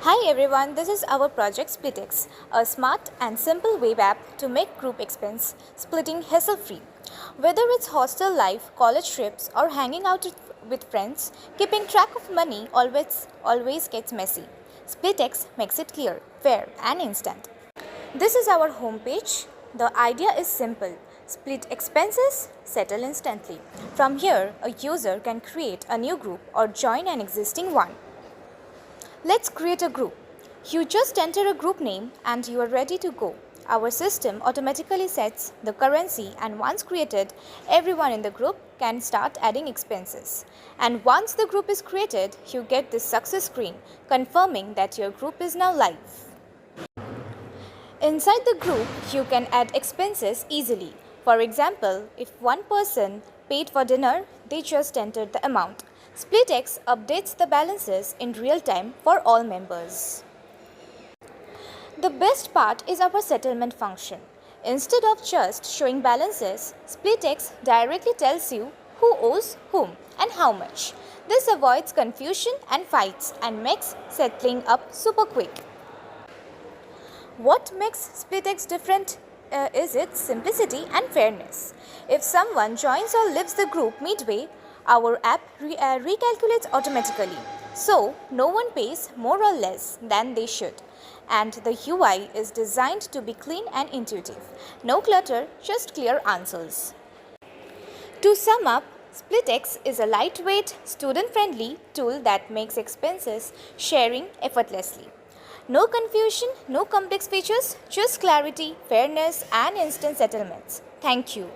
Hi everyone, this is our project SplitX, a smart and simple web app to make group expense splitting hassle-free. Whether it's hostel life, college trips, or hanging out with friends, keeping track of money always gets messy. SplitX makes it clear, fair, and instant. This is our homepage. The idea is simple. Split expenses, settle instantly. From here, a user can create a new group or join an existing one. Let's create a group. You just enter a group name and you are ready to go. Our system automatically sets the currency, and once created, everyone in the group can start adding expenses. And once the group is created, you get this success screen confirming that your group is now live. Inside the group, you can add expenses easily. For example, if one person paid for dinner, they just entered the amount. SplitX updates the balances in real time for all members. The best part is our settlement function. Instead of just showing balances, SplitX directly tells you who owes whom and how much. This avoids confusion and fights and makes settling up super quick. What makes SplitX different is its simplicity and fairness. If someone joins or leaves the group midway, our app recalculates automatically. So, no one pays more or less than they should. And the UI is designed to be clean and intuitive. No clutter, just clear answers. To sum up, SplitX is a lightweight, student-friendly tool that makes expenses sharing effortlessly. No confusion, no complex features, just clarity, fairness, and instant settlements. Thank you.